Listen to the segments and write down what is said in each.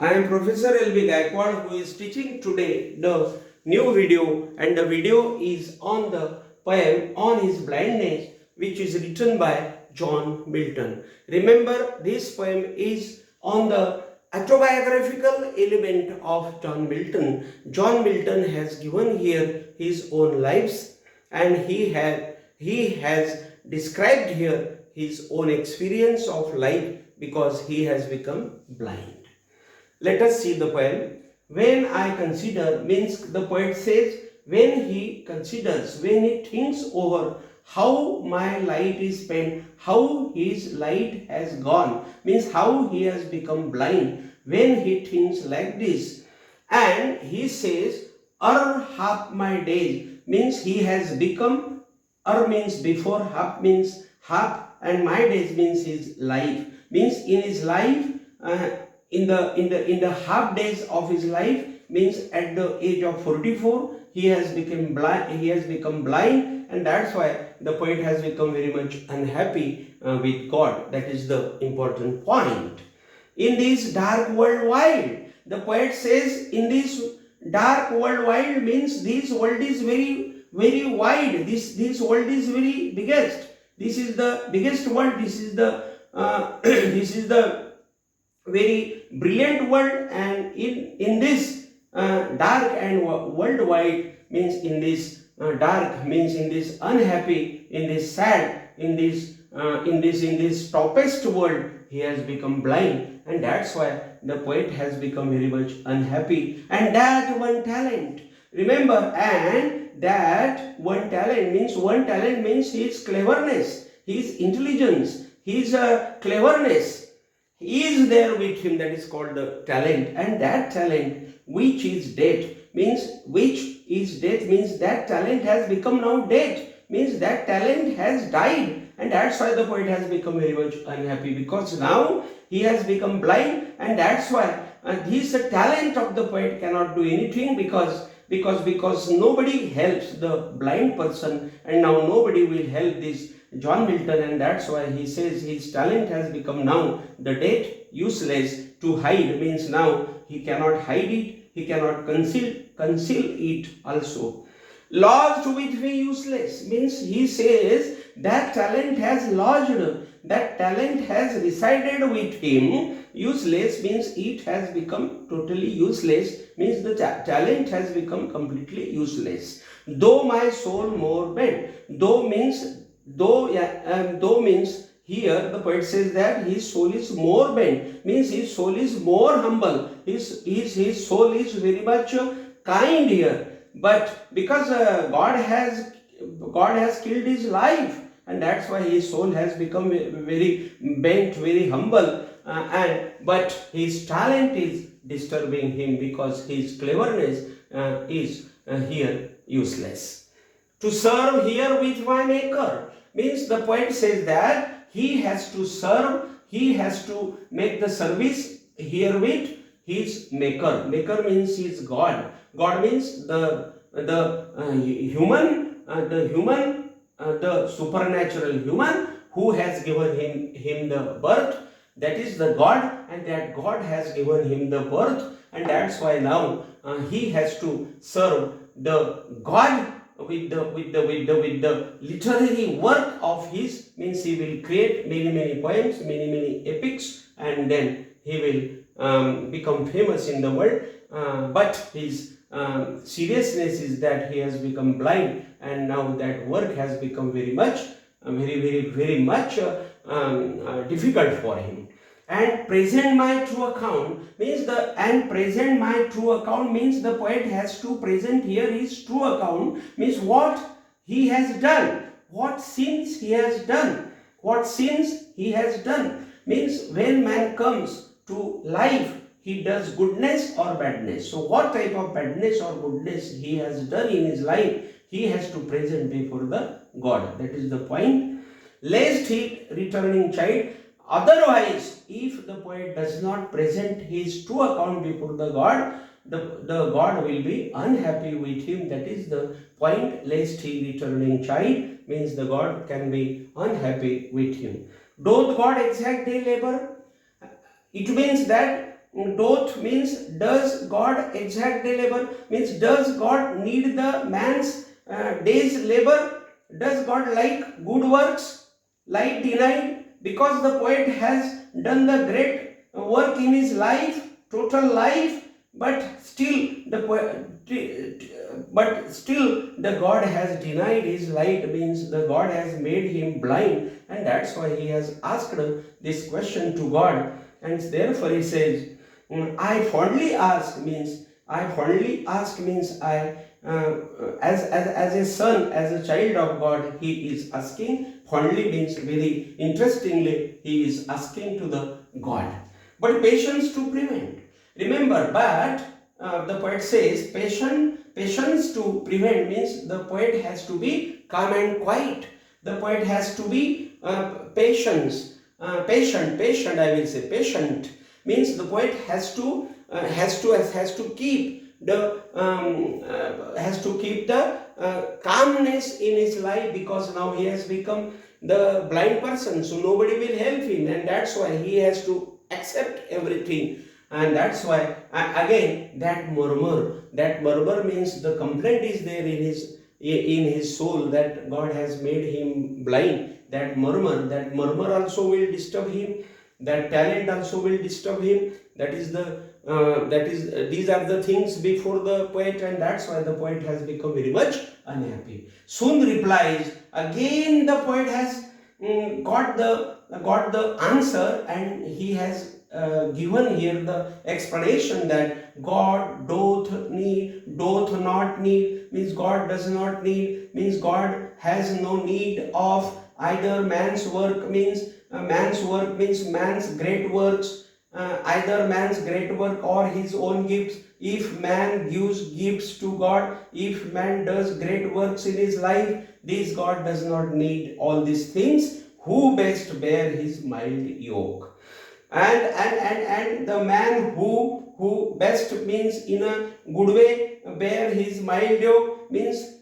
I am Professor L.B. Gayakawad, who is teaching today the new video, and the video is on the poem On His Blindness, which is written by John Milton. Remember, this poem is on the autobiographical element of John Milton. John Milton has given here his own lives, and he has described here his own experience of life because he has become blind. Let us see the poem. When I consider means the poet says when he considers, when he thinks over how my light is spent, how his light has gone, means how he has become blind. When he thinks like this, and he says, half my days, means he has become, means before, half means half, and my days means his life, means in his life, in the half days of his life, means at the age of 44 he has become blind, and that's why the poet has become very much unhappy with God. That is the important point. In this dark world wide, the poet says, in this dark world wide, means this world is very wide, this world is very biggest, this is the biggest world, this is the this is the very brilliant world, and in this dark and worldwide, means in this dark, means in this unhappy, in this sad, in this topest world, he has become blind, and that's why the poet has become very much unhappy. And that one talent, remember, and that one talent means his cleverness, his intelligence, his cleverness is there with him, that is called the talent. And that talent which is dead, means that talent has become now dead, means that talent has died, and that's why the poet has become very much unhappy, because now he has become blind, and that's why this talent of the poet cannot do anything, because nobody helps the blind person, and now nobody will help this John Milton, and that's why he says his talent has become now the dead, useless to hide, means now he cannot hide it, he cannot conceal it also. Lodged with me useless, means he says that talent has lodged, that talent has resided with him. Useless means it has become totally useless, means the talent has become completely useless. Though my soul more bent, though means here the poet says that his soul is more bent, means his soul is more humble, his soul is very much kind here, but because God has killed his life, and that's why his soul has become very bent, very humble, but his talent is disturbing him, because his cleverness is here useless. To serve here with my maker, means the poet says that he has to serve, he has to make the service here with his maker. Maker means his God. God means the human, the supernatural human who has given him the birth. That is the God, and that God has given him the birth, and that's why now he has to serve the God with the literary work of his, means he will create many poems, many epics, and then he will become famous in the world, but his seriousness is that he has become blind, and now that work has become very much difficult for him. And present my true account means the poet has to present here his true account, means what he has done, what sins he has done, means when man comes to life, he does goodness or badness. So what type of badness or goodness he has done in his life, he has to present before the God. That is the point. Lest he returning child, otherwise if the poet does not present his true account before the God, the God will be unhappy with him. That is the point. Lest he returning child, means the God can be unhappy with him. Doth God exact day labor? It means that doth means does God exactly labor, means does God need the man's day's labor? Does God like good works? Like denied, because the poet has done the great work in his life, total life, but still the God has denied his light, means the God has made him blind, and that's why he has asked this question to God. And therefore he says, I fondly ask means I as a son, as a child of God, he is asking. Fondly means very interestingly, he is asking to the God. But patience to prevent. Remember, but the poet says patience to prevent means the poet has to be calm and quiet. The poet has to be patient. I will say patient means the poet has to keep the calmness in his life, because now he has become the blind person, so nobody will help him, and that's why he has to accept everything. And that's why again that murmur means the complaint is there in his soul that God has made him blind. That murmur also will disturb him, that talent also will disturb him. These are the things before the poet, and that's why the poet has become very much unhappy. Soon replies, again the poet has got the answer, and he has given here the explanation that God doth not need, means God does not need, means God has no need of either man's work, means man's great works, either man's great work or his own gifts. If man gives gifts to God, if man does great works in his life, this God does not need all these things. Who best bear his mild yoke? And the man who best means in a good way bear his mild yoke, means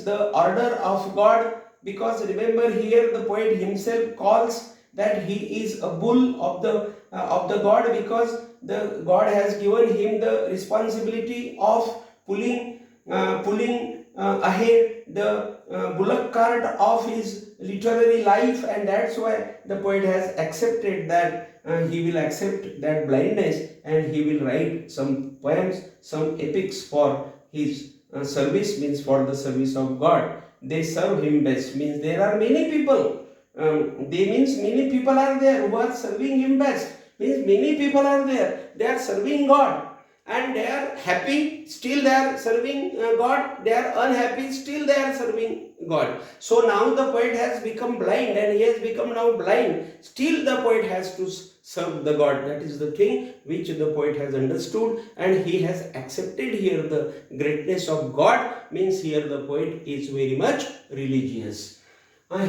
the order of God. Because remember, here the poet himself calls that he is a bull of the God, because the God has given him the responsibility of pulling ahead the bullock cart of his literary life, and that's why the poet has accepted that he will accept that blindness, and he will write some poems, some epics for his service, means for the service of God. They serve him best, means there are many people, many people are there who are serving him best, means many people are there, they are serving God, and they are happy, still they are serving God, they are unhappy, still they are serving God. So now the poet has become blind, and he has become now blind, still the poet has to serve the God. That is the thing which the poet has understood, and he has accepted here the greatness of God, means here the poet is very much religious.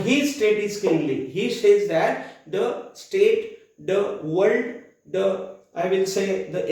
His state is kingly. He says that the state, the world, I will say the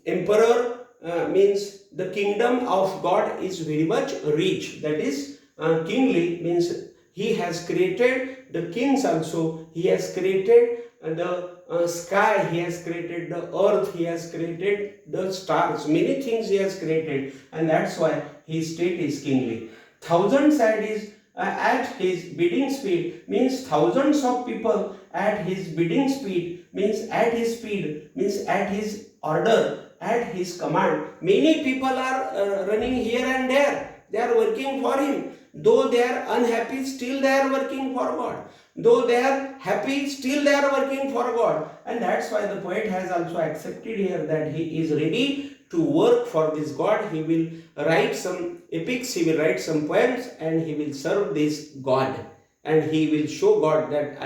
emperor, means the kingdom of God is very much rich. That is kingly, means he has created the kings also. He has created the sky, he has created the earth, he has created the stars. Many things he has created, and that's why his state is kingly. Thousands at his bidding speed, means thousands of people at his bidding speed, means at his speed, means at his order, at his command. Many people are running here and there, they are working for him. Though they are unhappy, still they are working for God. Though they are happy, still they are working for God. And that's why the poet has also accepted here that he is ready to work for this God. He will write some epics, he will write some poems, and he will serve this God. And he will show God that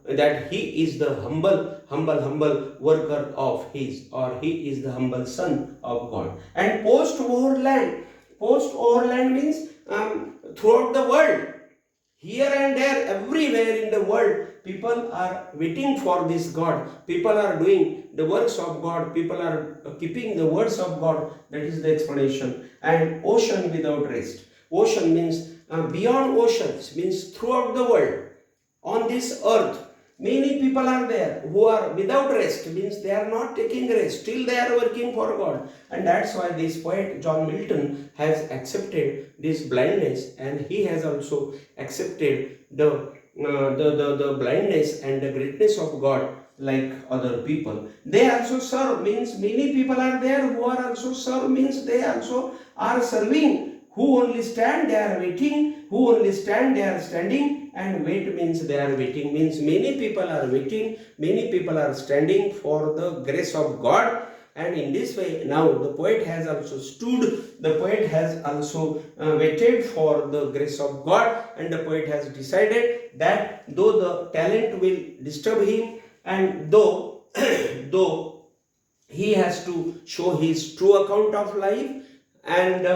that he is the humble worker of his, or he is the humble son of God. And post overland means throughout the world, here and there, everywhere in the world, people are waiting for this God. People are doing the works of God. People are keeping the words of God. That is the explanation. And ocean without rest. Ocean means beyond oceans, means throughout the world. On this earth, Many people are there who are without rest, means they are not taking rest, still they are working for God. And that's why this poet John Milton has accepted this blindness, and he has also accepted the blindness and the greatness of God like other people. They also serve, means many people are there who are also serve, means they also are serving. Who only stand, they are waiting. Who only stand, they are standing. And wait means they are waiting, means many people are waiting, many people are standing for the grace of God. And in this way, now the poet has also stood, the poet has also waited for the grace of God, and the poet has decided that though the talent will disturb him, and though though he has to show his true account of life, and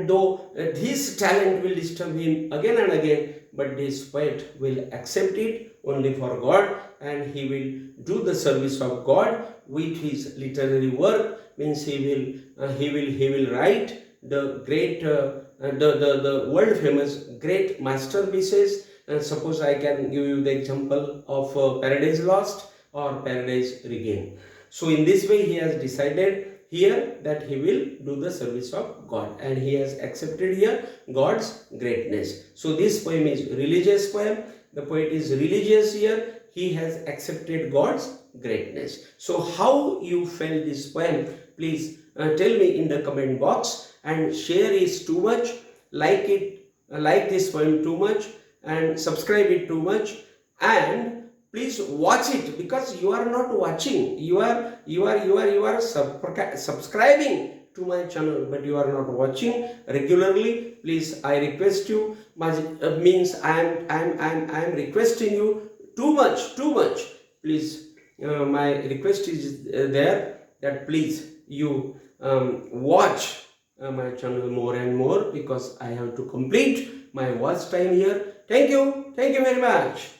though this talent will disturb him again and again, but this poet will accept it only for God, and he will do the service of God with his literary work. Means he will write the great the world famous great masterpieces. Suppose I can give you the example of Paradise Lost or Paradise Regained. So in this way he has decided here that he will do the service of God, and he has accepted here God's greatness. So this poem is religious poem. The poet is religious here. He has accepted God's greatness. So how you felt this poem, please tell me in the comment box, and share is too much, like it, like this poem too much, and subscribe it too much, and please watch it, because you are not watching, you are subscribing to my channel, but you are not watching regularly. Please, I request you, means I am requesting you too much. Please, my request is there, that please you watch my channel more and more, because I have to complete my watch time here. Thank you very much.